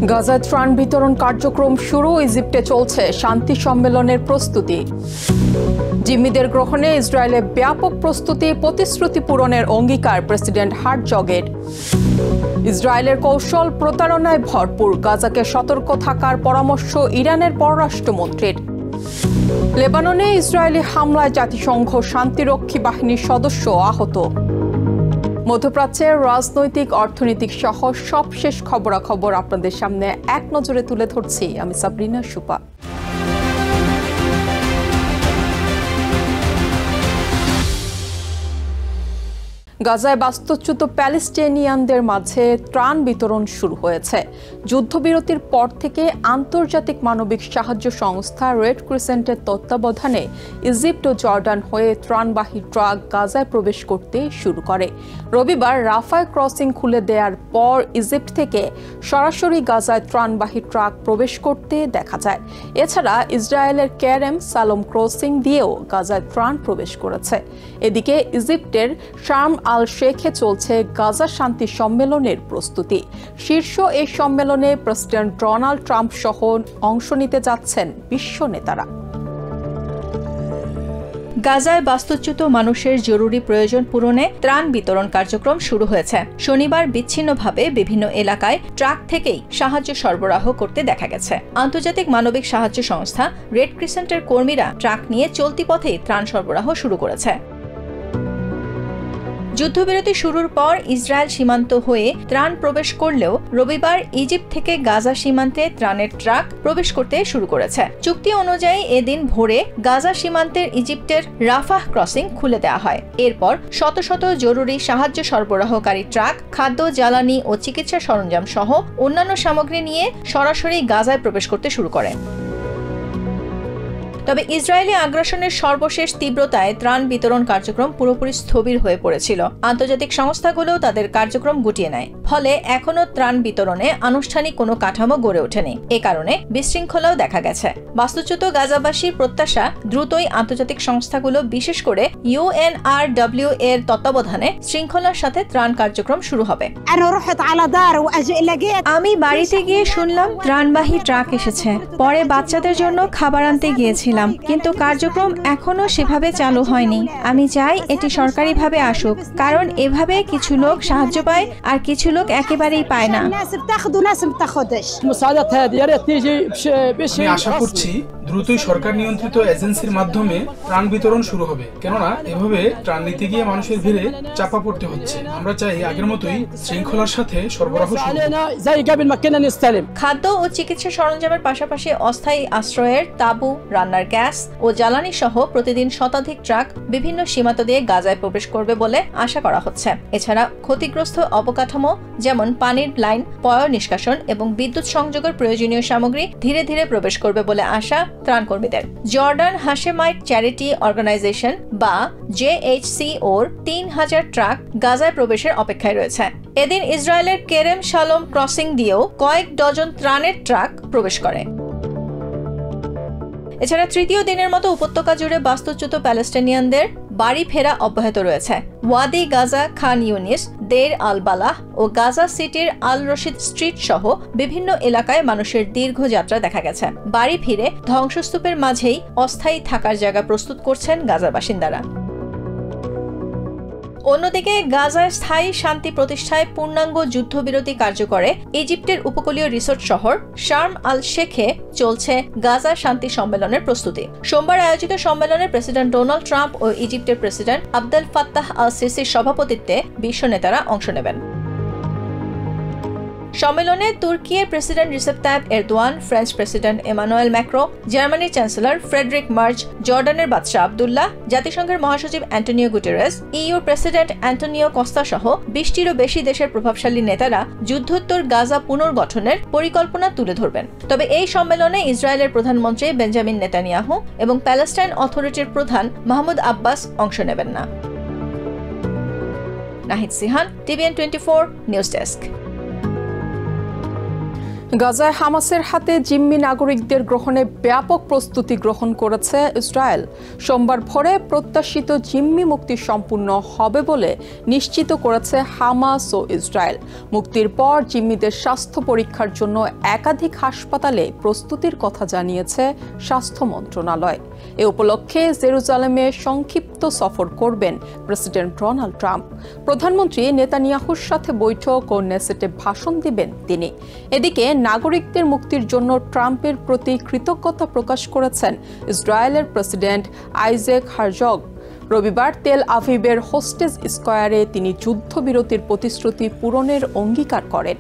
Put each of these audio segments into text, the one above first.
গাজায় ত্রাণ বিতরণ কার্যক্রম শুরু, ইজিপ্টে চলছে শান্তি সম্মেলনের প্রস্তুতি। জিম্মিদের গ্রহণে ইসরায়েলে ব্যাপক প্রস্তুতি, প্রতিশ্রুতি পূরণের অঙ্গীকার প্রেসিডেন্ট হার্টজগের। ইসরায়েলের কৌশল প্রতারণায় ভরপুর, গাজাকে সতর্ক থাকার পরামর্শ ইরানের পররাষ্ট্রমন্ত্রীর। লেবাননে ইসরায়েলি হামলায় জাতিসংঘ শান্তিরক্ষী বাহিনীর সদস্য আহত। মধ্যপ্রাচ্যের রাজনৈতিক, অর্থনৈতিক সহ সবশেষ খবরাখবর আপনাদের সামনে এক নজরে তুলে ধরছি আমি সাবরিনা সুপা। গাজায় বাস্তুচ্যুত প্যালেস্টাইনিয়ানদের মাঝে ত্রাণ বিতরণ শুরু হয়েছে। যুদ্ধবিরতির পর থেকে আন্তর্জাতিক মানবিক সাহায্য সংস্থা রেড ক্রিসেন্টের তত্ত্বাবধানে ইজিপ্ট ও জর্ডান হয়ে ত্রাণবাহী ট্রাক গাজায় প্রবেশ করতে শুরু করে। রবিবার রাফায় ক্রসিং খুলে দেওয়ার পর ইজিপ্ট থেকে সরাসরি গাজায় ত্রাণবাহী ট্রাক প্রবেশ করতে দেখা যায়। এছাড়া ইসরায়েলের কেরেম সালোম ক্রসিং দিয়েও গাজায় ত্রাণ প্রবেশ করেছে। এদিকে ইজিপ্টের শার্ম আল শেখে চলছে গাজা শান্তি সম্মেলনের প্রস্তুতি। শীর্ষ এই সম্মেলনে প্রেসিডেন্ট ডোনাল্ড ট্রাম্প সহ অংশ নিতে যাচ্ছেন বিশ্ব নেতারা। গাজায় বাস্তুচ্যুত মানুষের জরুরি প্রয়োজন পূরণে ত্রাণ বিতরণ কার্যক্রম শুরু হয়েছে। শনিবার বিচ্ছিন্নভাবে বিভিন্ন এলাকায় ট্রাক থেকেই সাহায্য সরবরাহ করতে দেখা গেছে। আন্তর্জাতিক মানবিক সাহায্য সংস্থা রেড ক্রিসেন্টের কর্মীরা ট্রাক নিয়ে চলতি পথেই ত্রাণ সরবরাহ শুরু করেছে। যুদ্ধবিরতি শুরুর পর ইসরায়েল সীমান্ত হয়ে ত্রাণ প্রবেশ করলেও রবিবার ইজিপ্ট থেকে গাজা সীমান্তে ত্রাণের ট্রাক প্রবেশ করতে শুরু করেছে। চুক্তি অনুযায়ী এদিন ভোরে গাজা সীমান্তের ইজিপ্টের রাফাহ ক্রসিং খুলে দেওয়া হয়। এরপর শত শত জরুরি সাহায্য সরবরাহকারী ট্রাক খাদ্য, জ্বালানি ও চিকিৎসা সরঞ্জাম সহ অন্যান্য সামগ্রী নিয়ে সরাসরি গাজায় প্রবেশ করতে শুরু করে। তবে ইসরায়েলি আগ্রাসনের সর্বশেষ তীব্রতায় ত্রাণ বিতরণ কার্যক্রম পুরোপুরি স্থবির হয়ে পড়েছিল। আন্তর্জাতিক সংস্থাগুলো তাদের কার্যক্রম গুটিয়ে নেয়। ফলে এখনও ত্রাণ বিতরণে আনুষ্ঠানিক কোনো কাঠামো গড়ে ওঠেনি। এ কারণে বিশৃঙ্খলাও দেখা গেছে। বাস্তুচ্যুত গাজাবাসীর প্রত্যাশা দ্রুতই আন্তর্জাতিক সংস্থাগুলো, বিশেষ করে UNRW এর তত্ত্বাবধানে শৃঙ্খলার সাথে ত্রাণ কার্যক্রম শুরু হবে। আমি বাড়িতে গিয়ে শুনলাম ত্রাণবাহী ট্রাক এসেছে। পরে বাচ্চাদের জন্য খাবার আনতে গিয়েছিলাম, কিন্তু কার্যক্রম এখনো সেভাবে চালু হয়নি। আমি চাই এটি সরকারিভাবে আসুক, কারণ এভাবে কিছু লোক সাহায্য পায় আর কিছু লোক একেবারেই পায় না। আমি আশা করছি দ্রুতই সরকার নিয়ন্ত্রিত এজেন্সির মাধ্যমে ত্রাণ বিতরণ শুরু হবে, কেননা এভাবে ত্রাণ নিতে গিয়ে মানুষের ভিড়ে চাপা পড়তে হচ্ছে। আমরা চাই আগের মতোই শৃঙ্খলার সাথে সরবরাহ শুরু হোক। খাদ্য ও চিকিৎসা সরঞ্জামের পাশাপাশি অস্থায়ী আশ্রয়ের তাঁবু, রান্নার গ্যাস ও জ্বালানি সহ প্রতিদিন শতাধিক ট্রাক বিভিন্ন সীমান্ত দিয়ে গাজায় প্রবেশ করবে বলে আশা করা হচ্ছে। এছাড়া ক্ষতিগ্রস্ত অবকাঠামো যেমন পানির লাইন, পয় নিষ্কাশন এবং বিদ্যুৎ সংযোগের প্রয়োজনীয় সামগ্রী ধীরে ধীরে প্রবেশ করবে বলে আশা ত্রাণকর্মীদের। জর্ডান হাশেমাইট চ্যারিটি অর্গানাইজেশন বা JHCOর 3000 ট্রাক গাজায় প্রবেশের অপেক্ষায় রয়েছে। এদিন ইসরায়েলের কেরেম সালোম ক্রসিং দিয়েও কয়েক ডজন ত্রাণের ট্রাক প্রবেশ করে। এছাড়া তৃতীয় দিনের মতো উপত্যকা জুড়ে বাস্তুচ্যুত প্যালেস্টাইনিয়ানদের বাড়ি ফেরা অব্যাহত রয়েছে। ওয়াদি গাজা, খান ইউনিস, দের আল বালাহ ও গাজা সিটির আল রশিদ স্ট্রিট সহ বিভিন্ন এলাকায় মানুষের দীর্ঘ যাত্রা দেখা গেছে। বাড়ি ফিরে ধ্বংসস্তূপের মাঝেই অস্থায়ী থাকার জায়গা প্রস্তুত করছেন গাজার বাসিন্দারা। অন্যদিকে গাজায় স্থায়ী শান্তি প্রতিষ্ঠায় পূর্ণাঙ্গ যুদ্ধবিরতি কার্যকরে ইজিপ্টের উপকূলীয় রিসোর্ট শহর শার্ম আল শেখে চলছে গাজা শান্তি সম্মেলনের প্রস্তুতি। সোমবার আয়োজিত সম্মেলনে প্রেসিডেন্ট ডোনাল্ড ট্রাম্প ও ইজিপ্টের প্রেসিডেন্ট আবদেল ফাত্তাহ আল সিসির সভাপতিত্বে বিশ্ব নেতারা অংশ নেবেন। সম্মেলনে তুর্কির president Recep Tayyip Erdogan, French president Emmanuel Macron, জার্মানির চ্যান্সেলর ফ্রেডরিক মার্জ, জর্ডানের বাদশাহ আবদুল্লাহ, জাতিসংঘের মহাসচিব অ্যান্টোনিও গুটেরেস, ইউর প্রেসিডেন্ট অ্যান্টোনিও কস্তা সহ 20টিরও বেশি দেশের প্রভাবশালী নেতারা যুদ্ধোত্তর গাজা পুনর্গঠনের পরিকল্পনা তুলে ধরবেন। তবে এই সম্মেলনে ইসরায়েলের প্রধানমন্ত্রী বেঞ্জামিন নেতানিয়াহু এবং প্যালেস্টাইন অথরিটির প্রধান মাহমুদ আব্বাস অংশ নেবেন না। Nahid Sihan, TVN 24 news desk. গাজায় হামাসের হাতে জিম্মি নাগরিকদের গ্রহণে ব্যাপক প্রস্তুতি গ্রহণ করেছে ইসরায়েল। সোমবার ভোরে প্রত্যাশিত জিম্মি মুক্তি সম্পূর্ণ হবে বলে নিশ্চিত করেছে হামাস ও ইসরায়েল। মুক্তির পর জিম্মিদের স্বাস্থ্য পরীক্ষার জন্য একাধিক হাসপাতালে প্রস্তুতির কথা জানিয়েছে স্বাস্থ্য মন্ত্রণালয়। এ উপলক্ষে জেরুজালেমে সংক্ষিপ্ত সফর করবেন প্রেসিডেন্ট ডোনাল্ড ট্রাম্প। প্রধানমন্ত্রী নেতানিয়াহুর সাথে বৈঠক ও নেসেটে ভাষণ দিবেন তিনি। এদিকে নাগরিকদের মুক্তির জন্য ট্রাম্পের প্রতি কৃতজ্ঞতা প্রকাশ করেছেন ইসরায়েলের প্রেসিডেন্ট আইজ্যাক হারজগ। রবিবার তেল আভিভের হোস্টেজ স্কয়ারে তিনি যুদ্ধবিরতির প্রতিশ্রুতি পূরণের অঙ্গীকার করেন।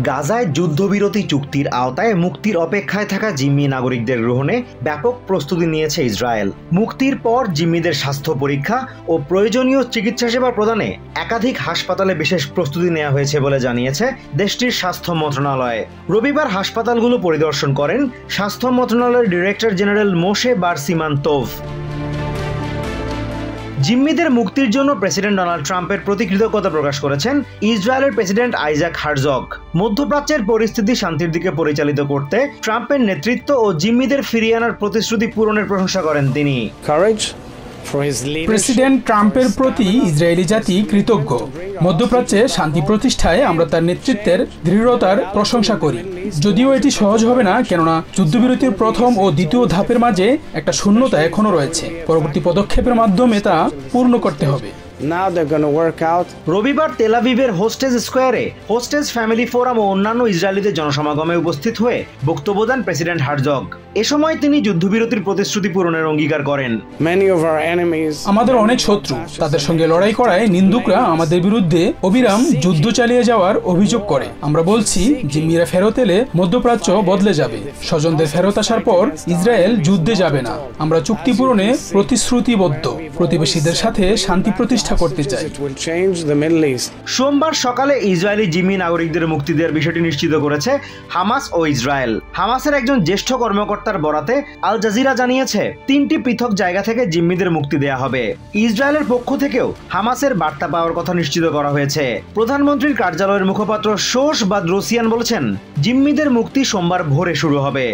গাজায় যুদ্ধবিরতি চুক্তির আওতায় মুক্তির অপেক্ষায় থাকা জিম্মি নাগরিকদের গ্রহণে ব্যাপক প্রস্তুতি নিয়েছে ইসরায়েল। মুক্তির পর জিম্মিদের স্বাস্থ্য পরীক্ষা ও প্রয়োজনীয় চিকিৎসা সেবা প্রদানে একাধিক হাসপাতালে বিশেষ প্রস্তুতি নেওয়া হয়েছে বলে জানিয়েছে দেশটির স্বাস্থ্য মন্ত্রণালয়। রবিবার হাসপাতালগুলো পরিদর্শন করেন স্বাস্থ্য মন্ত্রণালয়ের ডিরেক্টর জেনারেল মোশে বার সিমান তোভ। জিম্মিদের মুক্তির জন্য প্রেসিডেন্ট ডোনাল্ড ট্রাম্পের প্রতি কৃতজ্ঞতা প্রকাশ করেছেন ইসরায়েলের প্রেসিডেন্ট আইজ্যাক হারজগ। মধ্যপ্রাচ্যের পরিস্থিতি শান্তির দিকে পরিচালিত করতে ট্রাম্পের নেতৃত্ব ও জিম্মিদের ফিরিয়ে আনার প্রতিশ্রুতি পূরণের প্রশংসা করেন তিনি। প্রেসিডেন্ট ট্রাম্পের প্রতি ইসরায়েলি জাতি কৃতজ্ঞ। মধ্যপ্রাচ্যে শান্তি প্রতিষ্ঠায় আমরা তার নেতৃত্বের দৃঢ়তার প্রশংসা করি। যদিও এটি সহজ হবে না, কেননা যুদ্ধবিরতির প্রথম ও দ্বিতীয় ধাপের মাঝে একটা শূন্যতা এখনো রয়েছে। পরবর্তী পদক্ষেপের মাধ্যমে তা পূর্ণ করতে হবে। রবিবার তেল আভিভের হোস্টেজ স্কয়ারে হোস্টেজ ফ্যামিলি ফোরাম ও অন্যান্য ইসরায়েলিদের জনসমাগমে উপস্থিত হয়ে বক্তব্য দেন প্রেসিডেন্ট হারজগ। এ সময় তিনি যুদ্ধবিরতির প্রতিশ্রুতি পূরণের অঙ্গীকার করেন। আমাদের অনেক শত্রু, তাদের সঙ্গে লড়াই করায় নিন্দুকরা আমাদের বিরুদ্ধে অবিরাম যুদ্ধ চালিয়ে যাওয়ার অভিযোগ করে। আমরা বলছি, জিম্মিরা ফেরত এলে মধ্যপ্রাচ্য বদলে যাবে। স্বজনদের ফেরত আসার পর ইসরায়েল যুদ্ধে যাবে না। আমরা চুক্তি পূরণে প্রতিশ্রুতিবদ্ধ, প্রতিবেশীদের সাথে শান্তি প্রতিষ্ঠা করতে চাই। সোমবার সকালে ইসরায়েলি জিম্মি নাগরিকদের মুক্তি দেওয়ার বিষয়টি নিশ্চিত করেছে হামাস ও ইসরায়েল। হামাসের একজন জ্যেষ্ঠ কর্মকর্তার বরাতে আল জাজিরা জানিয়েছে 3টি পৃথক জায়গা থেকে জিম্মিদের মুক্তি দেয়া হবে। ইসরায়েলের পক্ষ থেকেও হামাসের বার্তা পাওয়ার কথা নিশ্চিত করা হয়েছে। প্রধানমন্ত্রীর কার্যালয়ের মুখপাত্র শোস বাদরোসিয়ান বলেছেন, জিম্মিদের মুক্তি সোমবার ভোরে শুরু হবে।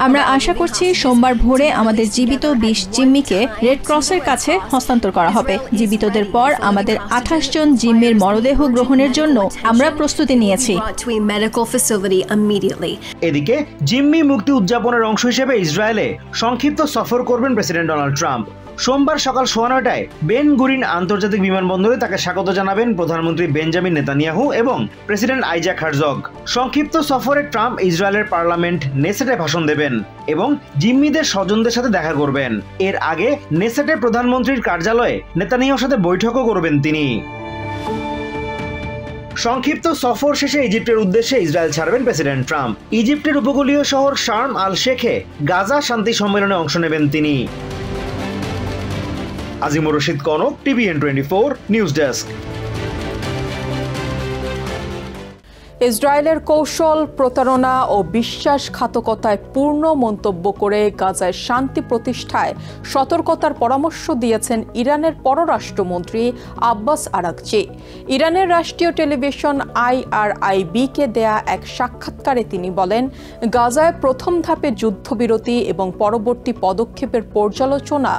আমরা আশা করছি সোমবার ভোরে আমাদের জীবিত 20 জিম্মিকে রেড ক্রসের কাছে হস্তান্তর করা হবে। জীবিতদের পর আমাদের 28 জন জিম্মির মরদেহ গ্রহণের জন্য আমরা প্রস্তুতি নিয়েছি। এদিকে জিম্মি মুক্তি উদযাপনের অংশ হিসেবে ইসরায়েলে সংক্ষিপ্ত সফর করবেন প্রেসিডেন্ট ডোনাল্ড ট্রাম্প। সোমবার সকাল 9:15টায় বেন গুরিন আন্তর্জাতিক বিমানবন্দরে তাকে স্বাগত জানাবেন প্রধানমন্ত্রী বেঞ্জামিন নেতানিয়াহু এবং প্রেসিডেন্ট আইজ্যাক হারজগ। সংক্ষিপ্ত সফরে ট্রাম্প ইসরায়েলের পার্লামেন্ট নেসেটে ভাষণ দেবেন এবং জিম্মিদের স্বজনদের সাথে দেখা করবেন। এর আগে নেসেটে প্রধানমন্ত্রীর কার্যালয়ে নেতানিয়াহুর সাথে বৈঠকও করবেন তিনি। সংক্ষিপ্ত সফর শেষে ইজিপ্টের উদ্দেশ্যে ইসরায়েল ছাড়বেন প্রেসিডেন্ট ট্রাম্প। ইজিপ্টের উপকূলীয় শহর শার্ম আল শেখে গাজা শান্তি সম্মেলনে অংশ নেবেন তিনি। Azimur Rashid Kanak, TVN 24 news desk. ইসরায়েলের কৌশল, প্রতারণা ও বিশ্বাসঘাতকতায় পূর্ণ মন্তব্য করে গাজায় শান্তি প্রতিষ্ঠায় সতর্কতার পরামর্শ দিয়েছেন ইরানের পররাষ্ট্রমন্ত্রী আব্বাস আরাগচি। ইরানের রাষ্ট্রীয় টেলিভিশন IRIB-কে দেয়া এক সাক্ষাৎকারে তিনি বলেন, গাজায় প্রথম ধাপে যুদ্ধবিরতি এবং পরবর্তী পদক্ষেপের পর্যালোচনা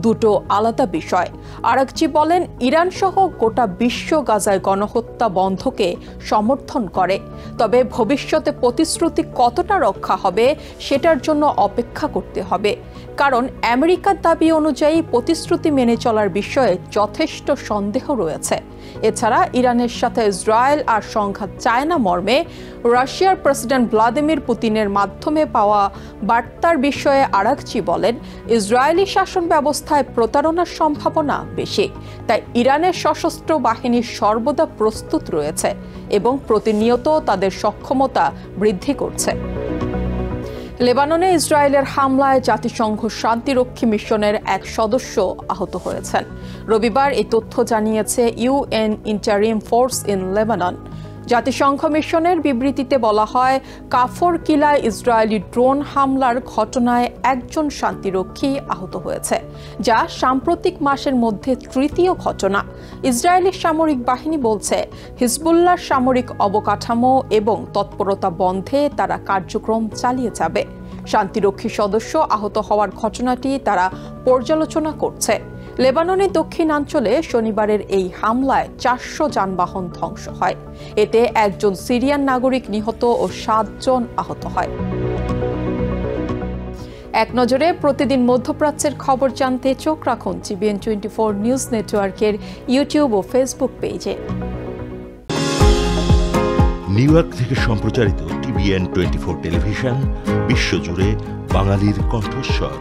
দুটো আলাদা বিষয়। আরাগচি বলেন, ইরান সহ গোটা বিশ্ব গাজায় গণহত্যা বন্ধকে সমর্থন করে, তবে ভবিষ্যতে প্রতিশ্রুতি কতটা রক্ষা হবে সেটার জন্য অপেক্ষা করতে হবে, কারণ আমেরিকার দাবি অনুযায়ী প্রতিশ্রুতি মেনে চলার বিষয়ে যথেষ্ট সন্দেহ রয়েছে। এছাড়া ইরানের সাথে ইসরায়েল আর সংঘাত চায় না মর্মে রাশিয়ার প্রেসিডেন্ট ভ্লাদিমির পুতিনের মাধ্যমে পাওয়া বার্তার বিষয়ে আরাগচি বলেন, ইসরায়েলি শাসন ব্যবস্থায় প্রতারণার সম্ভাবনা বেশি, তাই ইরানের সশস্ত্র বাহিনী সর্বদা প্রস্তুত রয়েছে এবং প্রতিনিয়ত তাদের সক্ষমতা বৃদ্ধি করছে। লেবাননে ইসরায়েলের হামলায় জাতিসংঘ শান্তিরক্ষী মিশনের এক সদস্য আহত হয়েছেন। রবিবার এই তথ্য জানিয়েছে UN interim force in Lebanon. জাতিসংঘ মিশনের বিবৃতিতে বলা হয়, কাফর কিলায় ইসরায়েলি ড্রোন হামলার ঘটনায় একজন শান্তিরক্ষী আহত হয়েছে, যা সাম্প্রতিক মাসের মধ্যে তৃতীয় ঘটনা। ইসরায়েলি সামরিক বাহিনী বলছে, হিজবুল্লাহর সামরিক অবকাঠামো এবং তৎপরতা বন্ধে তারা কার্যক্রম চালিয়ে যাবে। শান্তিরক্ষী সদস্য আহত হওয়ার ঘটনাটি তারা পর্যালোচনা করছে। লেবাননের দক্ষিণাঞ্চলে শনিবারের এই হামলায় 400 যানবাহন ধ্বংস হয়। এতে একজন সিরিয়ান নাগরিক নিহত ও 7 জন আহত হয়। এক নজরে প্রতিদিন মধ্যপ্রাচ্যের খবর জানতে চোখ রাখুন TBN 24 নিউজ নেটওয়ার্কের ইউটিউব ও ফেসবুক পেজে। নিউ ইয়র্ক থেকে সম্প্রচারিত TBN 24 টেলিভিশন বিশ্বজুড়ে বাঙালির কণ্ঠস্বর।